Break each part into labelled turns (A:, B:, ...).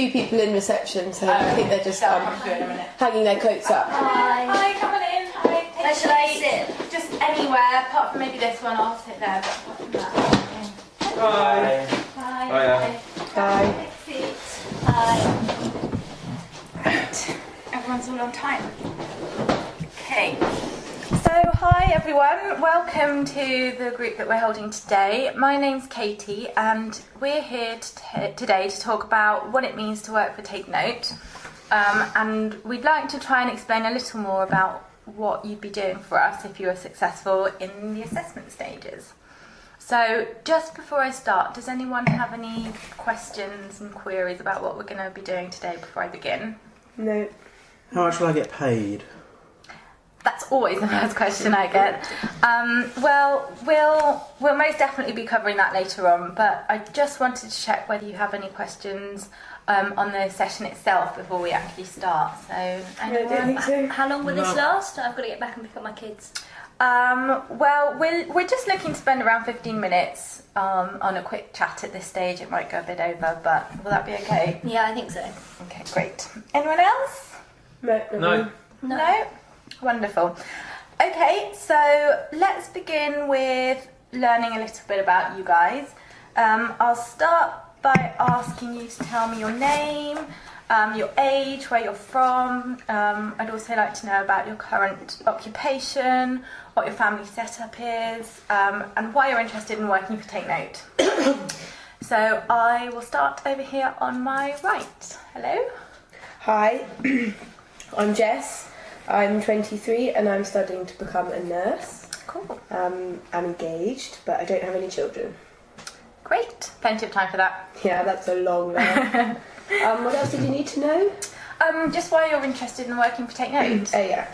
A: few people in reception, so I think they're just hanging their coats up.
B: Hi, come on in. Hi.
C: Where should I sit?
B: Just anywhere, apart from maybe this one. I'll sit there. But apart from that.
D: Hi.
B: Hi.
D: Hiya.
A: Hi.
B: Take a seat.
C: Hi.
B: Right. Everyone's all on time. Okay. So, hi everyone. Welcome to the group that we're holding today. My name's Katie, and we're here today to talk about what it means to work for Take Note. And we'd like to try and explain a little more about what you'd be doing for us if you were successful in the assessment stages. So, just before I start, does anyone have any questions and queries about what we're going to be doing today before I begin?
A: No.
D: How much will I get paid?
B: That's always the first question I get. Well, we'll most definitely be covering that later on, but I just wanted to check whether you have any questions on the session itself before we actually start. So,
A: I don't think so.
C: How long will this last? I've got to get back and pick up my kids.
B: Well, we're just looking to spend around 15 minutes on a quick chat at this stage. It might go a bit over, but will that be okay?
C: Yeah, I think so.
B: Okay, great. Anyone else?
A: No.
B: No? Wonderful. Okay, so let's begin with learning a little bit about you guys. I'll start by asking you to tell me your name, your age, where you're from. I'd also like to know about your current occupation, what your family setup is, and why you're interested in working for Take Note. So I will start over here on my right. Hello.
A: Hi, I'm Jess. I'm 23 and I'm studying to become a nurse.
B: Cool.
A: I'm engaged, but I don't have any children.
B: Great. Plenty of time for that.
A: Yeah, that's a long one. What else did you need to know?
B: Just why you're interested in working for Take Note.
A: Oh yeah.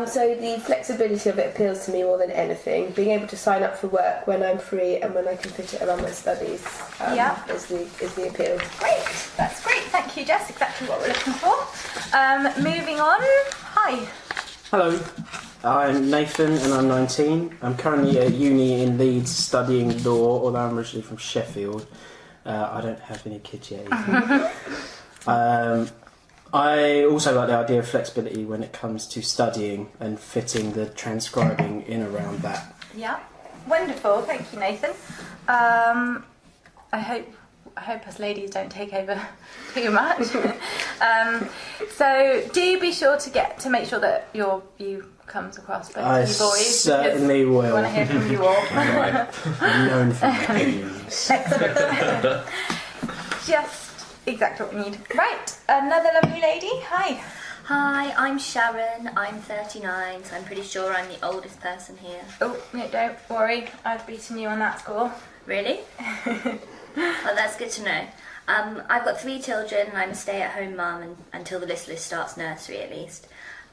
A: So the flexibility of it appeals to me more than anything. Being able to sign up for work when I'm free and when I can fit it around my studies is the appeal.
B: Great, that's great. Thank you, Jess. Exactly what we're looking for. Moving on. Hi.
D: Hello, I'm Nathan and I'm 19. I'm currently at uni in Leeds studying law, although I'm originally from Sheffield. I don't have any kids yet either. I also like the idea of flexibility when it comes to studying and fitting the transcribing in around that.
B: Yeah, wonderful. Thank you, Nathan. I hope us ladies don't take over too much. So do be sure to make sure that your view comes across better to you boys.
D: Certainly will.
B: I want to hear from you all.
D: I'm known for my opinions.
B: Excellent. Just exactly what we need. Right, another lovely lady. Hi.
C: Hi, I'm Sharon. I'm 39, so I'm pretty sure I'm the oldest person here.
B: Oh, no, don't worry. I've beaten you on that score.
C: Really? Well, that's good to know. I've got 3 children and I'm a stay-at-home mum until the list starts nursery at least.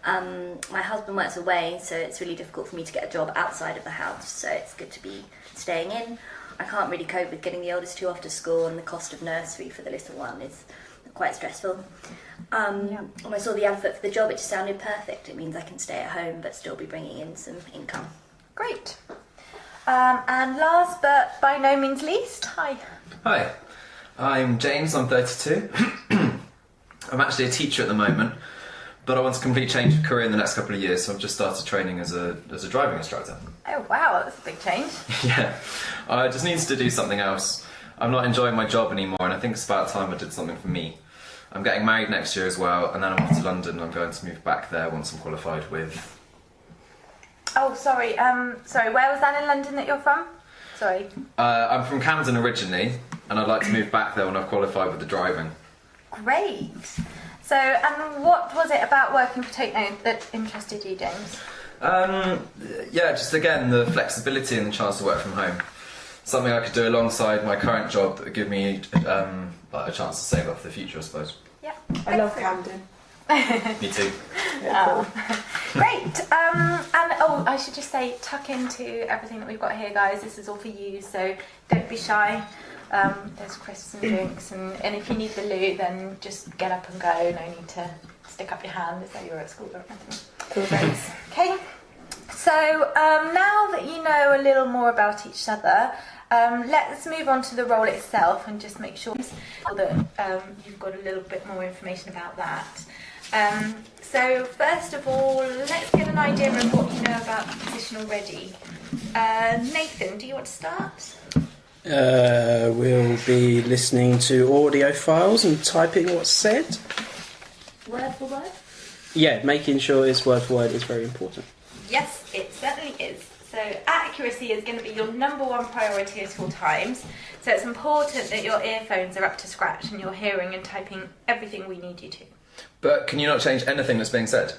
C: My husband works away, so it's really difficult for me to get a job outside of the house, so it's good to be staying in. I can't really cope with getting the oldest 2 off to school, and the cost of nursery for the little one is quite stressful. When I saw the advert for the job, it just sounded perfect. It means I can stay at home but still be bringing in some income.
B: Great. And last but by no means least, hi.
E: Hi, I'm James, I'm 32. I'm actually a teacher at the moment, but I want a complete change of career in the next couple of years, so I've just started training as a driving instructor.
B: Oh wow, that's a big change.
E: Yeah, I just need to do something else. I'm not enjoying my job anymore, and I think it's about time I did something for me. I'm getting married next year as well, and then I'm off to London. I'm going to move back there once I'm qualified with...
B: Oh, sorry, where was that in London that you're from? Sorry.
E: I'm from Camden originally, and I'd like to move back there when I've qualified with the driving.
B: Great. So, and what was it about working for Take Note that interested you, James?
E: Yeah, just again, the flexibility and the chance to work from home. Something I could do alongside my current job that would give me a chance to save up for the future, I suppose.
B: Yeah.
A: I love Camden.
E: Me too.
B: Great. And I should just say, tuck into everything that we've got here, guys. This is all for you, so don't be shy. There's crisps and drinks, and if you need the loo, then just get up and go. No need to stick up your hand as though you're at school or anything.
A: Cool, thanks.
B: Okay. So now that you know a little more about each other, Let's move on to the role itself and just make sure that you've got a little bit more information about that. So first of all, let's get an idea of what you know about the position already. Nathan, do you want to start?
D: We'll be listening to audio files and typing what's said.
C: Word for word?
D: Yeah, making sure it's word for word is very important.
B: Yes, it certainly is. So accuracy is going to be your number one priority at all times. So it's important that your earphones are up to scratch and you're hearing and typing everything we need you to.
E: But can you not change anything that's being said?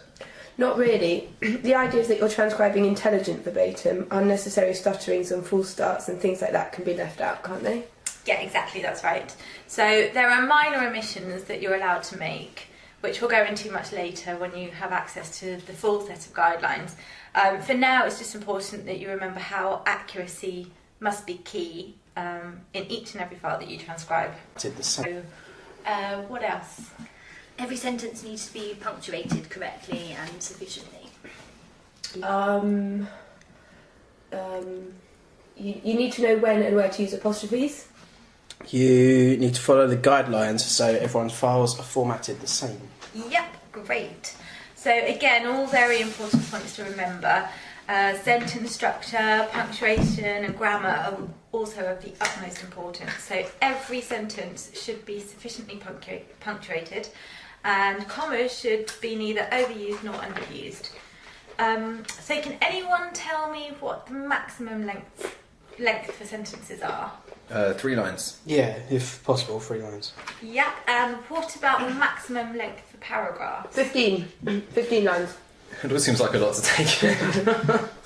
A: Not really. The idea is that you're transcribing intelligent verbatim. Unnecessary stutterings and false starts and things like that can be left out, can't they?
B: Yeah, exactly, that's right. So there are minor omissions that you're allowed to make, which we'll go into much later when you have access to the full set of guidelines. For now, it's just important that you remember how accuracy must be key in each and every file that you transcribe.
D: Did the same.
B: So, what else?
C: Every sentence needs to be punctuated correctly and sufficiently.
A: You need to know when and where to use apostrophes.
D: You need to follow the guidelines so everyone's files are formatted the same.
B: Yep, great. So again, all very important points to remember. Sentence structure, punctuation and grammar are also of the utmost importance. So every sentence should be sufficiently punctuated and commas should be neither overused nor underused. So can anyone tell me what the maximum length for sentences are?
E: 3 lines.
D: Yeah, if possible, 3 lines.
B: Yeah, and what about the maximum length for paragraphs?
A: 15 lines.
E: It always seems like a lot to take in.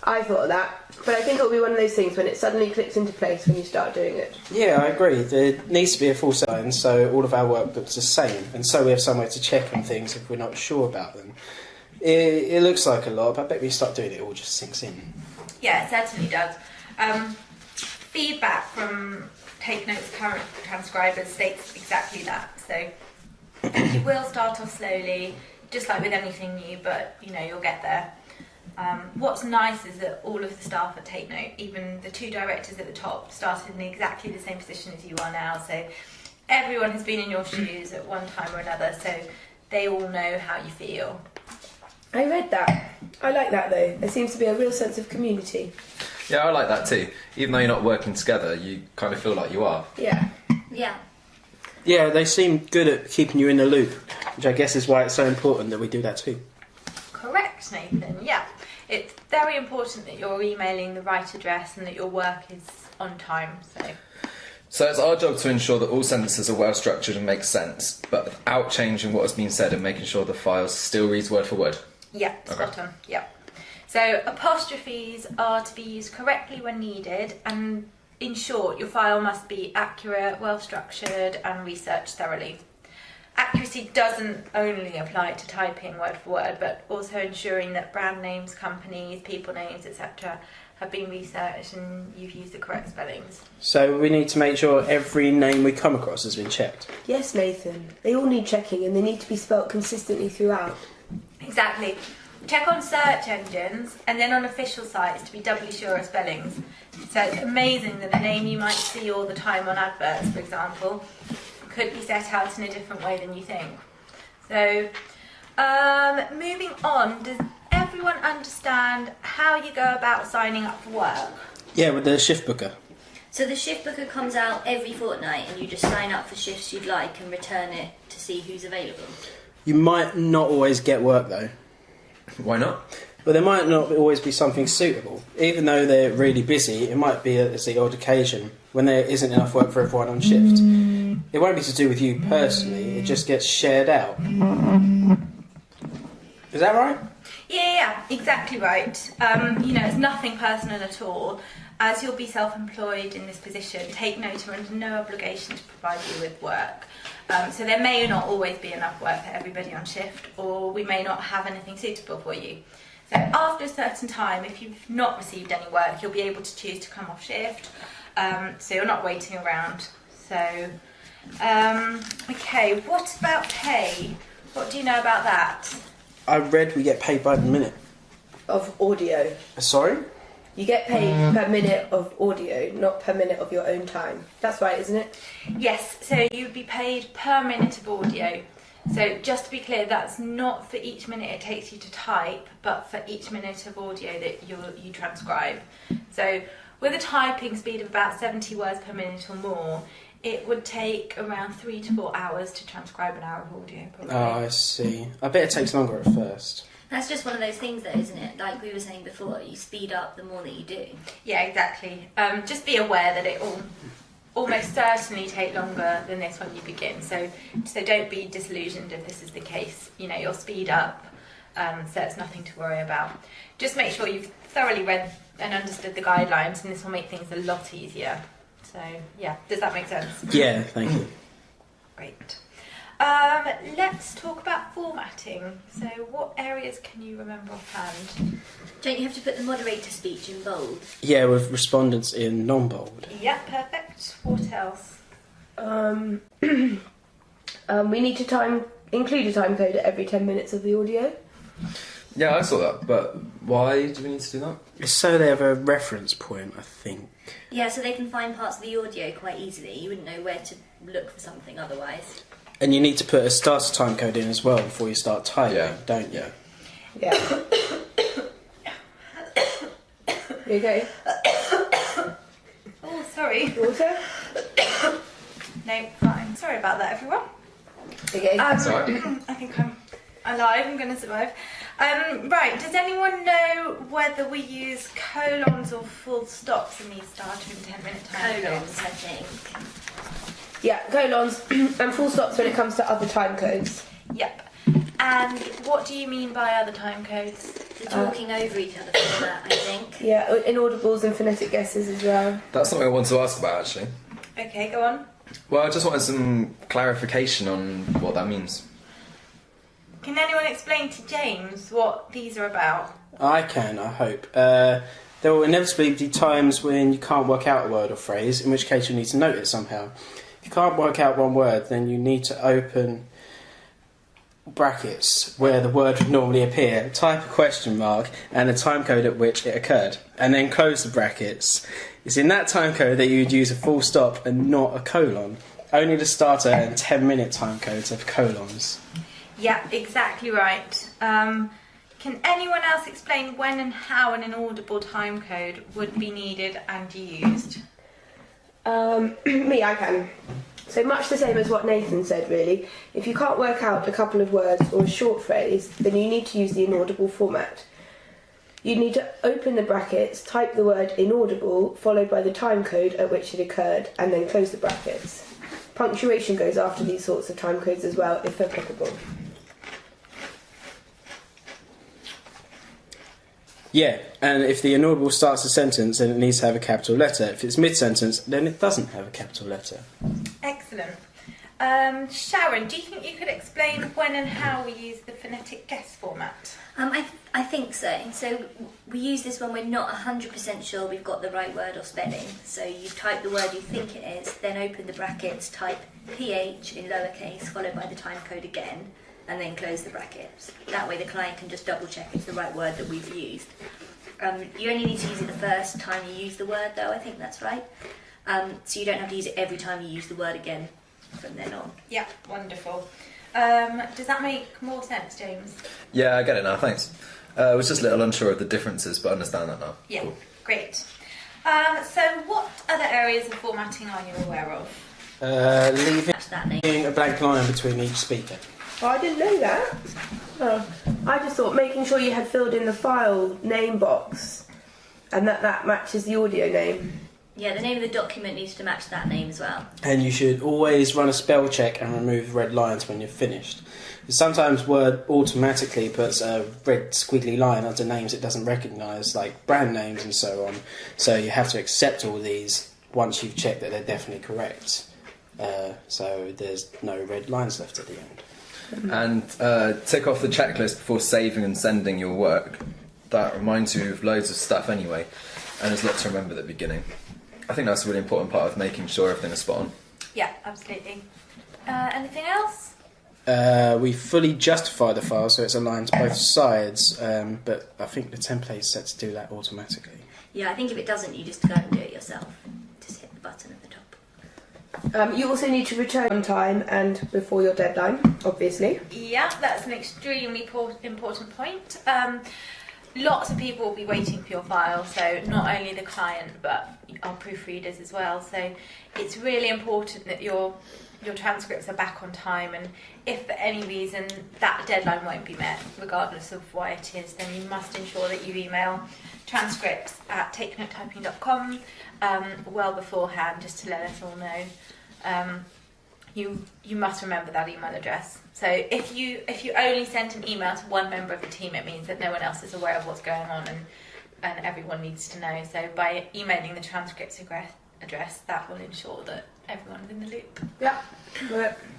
A: I thought of that, but I think it'll be one of those things when it suddenly clicks into place when you start doing it.
D: Yeah, I agree. There needs to be a full set line so all of our work looks the same, and so we have somewhere to check on things if we're not sure about them. It looks like a lot, but I bet when you start doing it, it all just sinks in.
B: Yeah, it certainly does. Feedback from Take Notes current transcribers states exactly that. So you will start off slowly, just like with anything new, but you know you'll get there. What's nice is that all of the staff at Take Note, even the 2 directors at the top, started in exactly the same position as you are now. So everyone has been in your shoes at one time or another, so they all know how you feel.
A: I read that. I like that though. There seems to be a real sense of community.
E: Yeah, I like that too. Even though you're not working together, you kind of feel like you are.
A: Yeah.
C: Yeah.
D: Yeah, they seem good at keeping you in the loop, which I guess is why it's so important that we do that too.
B: Correct, Nathan, yeah. It's very important that you're emailing the right address and that your work is on time,
E: So it's our job to ensure that all sentences are well structured and make sense, but without changing what has been said and making sure the file still reads word for word.
B: Yeah, spot on, yeah. So apostrophes are to be used correctly when needed, and in short, your file must be accurate, well structured and researched thoroughly. Accuracy doesn't only apply to typing word for word, but also ensuring that brand names, companies, people names, etc. have been researched and you've used the correct spellings.
D: So we need to make sure every name we come across has been checked.
A: Yes, Nathan. They all need checking and they need to be spelt consistently throughout.
B: Exactly. Check on search engines and then on official sites to be doubly sure of spellings. So it's amazing that a name you might see all the time on adverts, for example, could be set out in a different way than you think. So, moving on, does everyone understand how you go about signing up for work?
D: Yeah, with the shift booker.
C: So the shift booker comes out every fortnight and you just sign up for shifts you'd like and return it to see who's available.
D: You might not always get work though.
E: Why not?
D: But there might not always be something suitable. Even though they're really busy, it might be as the odd occasion when there isn't enough work for everyone on shift. It won't be to do with you personally, it just gets shared out. Is that right?
B: Yeah, exactly right. It's nothing personal at all. As you'll be self-employed in this position, Take Note are under no obligation to provide you with work. So there may not always be enough work for everybody on shift, or we may not have anything suitable for you. So after a certain time, if you've not received any work, you'll be able to choose to come off shift. So you're not waiting around. So, okay, what about pay? What do you know about that?
D: I read we get paid by the minute.
A: Of audio.
D: Sorry?
A: You get paid per minute of audio, not per minute of your own time. That's right, isn't it?
B: Yes, so you would be paid per minute of audio. So just to be clear, that's not for each minute it takes you to type, but for each minute of audio that you transcribe. So with a typing speed of about 70 words per minute or more, it would take around 3 to 4 hours to transcribe an hour of audio, probably.
D: Oh, I see. I bet it takes longer at first.
C: That's just one of those things, though, isn't it? Like we were saying before, you speed up the more that you do.
B: Yeah, exactly. Just be aware that it will almost certainly take longer than this when you begin. So don't be disillusioned if this is the case. You know, you'll speed up, so it's nothing to worry about. Just make sure you've thoroughly read and understood the guidelines, and this will make things a lot easier. So, yeah, does that make sense?
D: Yeah, thank you.
B: Great. Let's talk about formatting. So what areas can you remember offhand?
C: Don't you have to put the moderator speech in bold?
D: Yeah, with respondents in non-bold.
B: Yeah, perfect. What else?
A: We need to include a time code at every 10 minutes of the audio.
E: Yeah, I saw that, but why do we need to do that?
D: It's so they have a reference point, I think.
C: Yeah, so they can find parts of the audio quite easily. You wouldn't know where to look for something otherwise.
D: And you need to put a starter time code in as well before you start typing, don't you?
A: Yeah. You okay?
B: Oh, sorry.
A: Water?
B: No, fine. Sorry about that, everyone.
A: Okay.
E: That's all right.
B: I think I'm alive. I'm going to survive. Right, does anyone know whether we use colons or full stops in these starter and 10-minute time
C: Colons,
B: codes?
C: I think.
A: Yeah, colons and full stops when it comes to other time codes.
B: Yep. And what do you mean by other time codes?
C: The talking over each other format, I think.
A: Yeah, inaudibles and phonetic guesses as well.
E: That's something I wanted to ask about, actually.
B: Okay, go on.
E: Well, I just wanted some clarification on what that means.
B: Can anyone explain to James what these are about?
D: I can, I hope. There will inevitably be times when you can't work out a word or phrase, in which case you need to note it somehow. If you can't work out one word, then you need to open brackets where the word would normally appear, type a question mark and a time code at which it occurred, and then close the brackets. It's in that time code that you would use a full stop and not a colon. Only the starter and 10-minute time codes have colons.
B: Yeah, exactly right. Can anyone else explain when and how an inaudible time code would be needed and used?
A: Me, I can. So much the same as what Nathan said, really. If you can't work out a couple of words or a short phrase, then you need to use the inaudible format. You need to open the brackets, type the word inaudible, followed by the time code at which it occurred, and then close the brackets. Punctuation goes after these sorts of time codes as well, if applicable.
D: Yeah, and if the inaudible starts a sentence, then it needs to have a capital letter. If it's mid-sentence, then it doesn't have a capital letter.
B: Excellent. Sharon, do you think you could explain when and how we use the phonetic guess format?
C: I think so. So we use this when we're not 100% sure we've got the right word or spelling. So you type the word you think it is, then open the brackets, type PH in lowercase, followed by the time code again, and then close the brackets. That way the client can just double check it's the right word that we've used. You only need to use it the first time you use the word, though, I think that's right. So you don't have to use it every time you use the word again from then on.
B: Yeah, wonderful. Does that make more sense, James?
E: Yeah, I get it now, thanks. I was just a little unsure of the differences, but I understand that now.
B: Yeah,
E: Cool.
B: great. So what other areas of formatting are you aware of?
D: Leaving
C: That's that name.
D: a blank line between each speaker.
A: Oh, I didn't know that. Oh, I just thought making sure you had filled in the file name box and that matches the audio name.
C: Yeah, the name of the document needs to match that name as well.
D: And you should always run a spell check and remove red lines when you're finished. Sometimes Word automatically puts a red squiggly line under names it doesn't recognise, like brand names and so on. So you have to accept all these once you've checked that they're definitely correct. So there's no red lines left at the end.
E: And tick off the checklist before saving and sending your work. That reminds you of loads of stuff anyway, and there's lots to remember at the beginning. I think that's a really important part of making sure everything is spot on.
B: Yeah, absolutely. Anything else?
D: We fully justify the file so it's aligned to both sides, but I think the template is set to do that automatically.
C: Yeah, I think if it doesn't, you just go and do it yourself. Just hit the button at the top.
A: You also need to return on time and before your deadline, obviously.
B: Yeah, that's an extremely important point. Lots of people will be waiting for your file, so not only the client but our proofreaders as well. So it's really important that your transcripts are back on time, and if for any reason that deadline won't be met, regardless of why it is, then you must ensure that you email transcripts@takenotetyping.com well beforehand, just to let us all know. You must remember that email address. So if you only send an email to one member of the team, it means that no one else is aware of what's going on, and everyone needs to know. So by emailing the transcripts address, that will ensure that everyone's in the loop.
A: Yeah.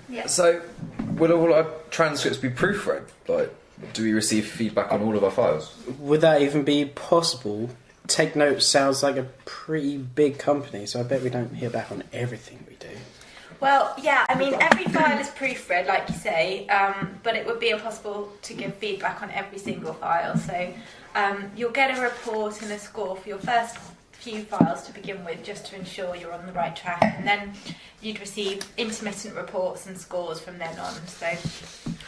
C: Yeah.
E: So, will all our transcripts be proofread? Like, do we receive feedback on all of our files?
D: Would that even be possible? Take Note sounds like a pretty big company, so I bet we don't hear back on everything we do.
B: Well, yeah, I mean, every file is proofread, like you say, but it would be impossible to give feedback on every single file. So you'll get a report and a score for your first few files to begin with, just to ensure you're on the right track, and then you'd receive intermittent reports and scores from then on. So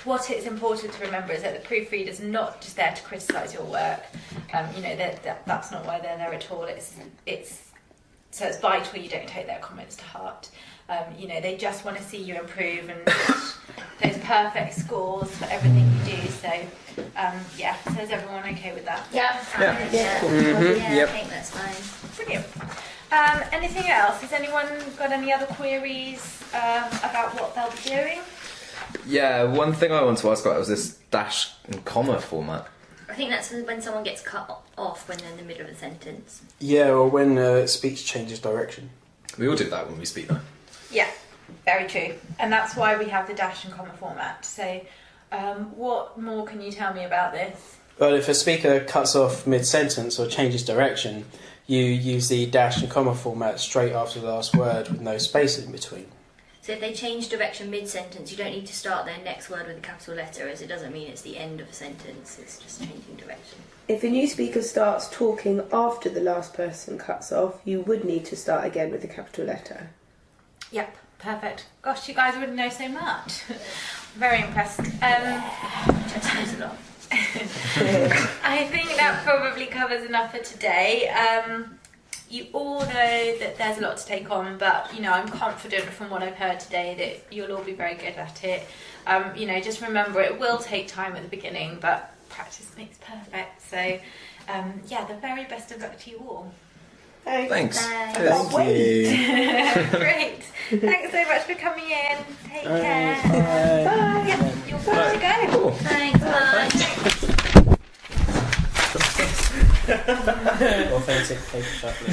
B: what it's important to remember is that the proofreader's not just there to criticise your work. That's not why they're there at all. So it's vital you don't take their comments to heart. They just want to see you improve and those perfect scores for everything you do. So, so is everyone okay with that?
C: Yeah.
D: Yep.
C: I think that's fine.
B: Brilliant. Anything else? Has anyone got any other queries about what they'll be doing?
E: Yeah, one thing I want to ask about was this dash and comma format.
C: I think that's when someone gets cut off when they're in the middle of a sentence.
D: Yeah, or when speech changes direction.
E: We all do that when we speak, though.
B: Yeah, very true. And that's why we have the dash and comma format. So what more can you tell me about this?
D: Well, if a speaker cuts off mid-sentence or changes direction, you use the dash and comma format straight after the last word with no space in between.
C: So if they change direction mid-sentence, you don't need to start their next word with a capital letter, as it doesn't mean it's the end of a sentence, it's just changing direction.
A: If a new speaker starts talking after the last person cuts off, you would need to start again with a capital letter.
B: Yep, perfect. Gosh, you guys would know so much. Very impressed.
C: Just knows a lot.
B: I think that probably covers enough for today. You all know that there's a lot to take on, but I'm confident from what I've heard today that you'll all be very good at it. Just remember it will take time at the beginning, but practice makes perfect. So, the very best of luck to you all.
E: Thanks.
D: Thank you.
B: Great. Thanks so much for coming in. Take care.
D: Bye.
A: Bye.
B: Yeah, you're good to go.
E: Cool.
C: Thanks, bye.
D: Authentic paper shuffling.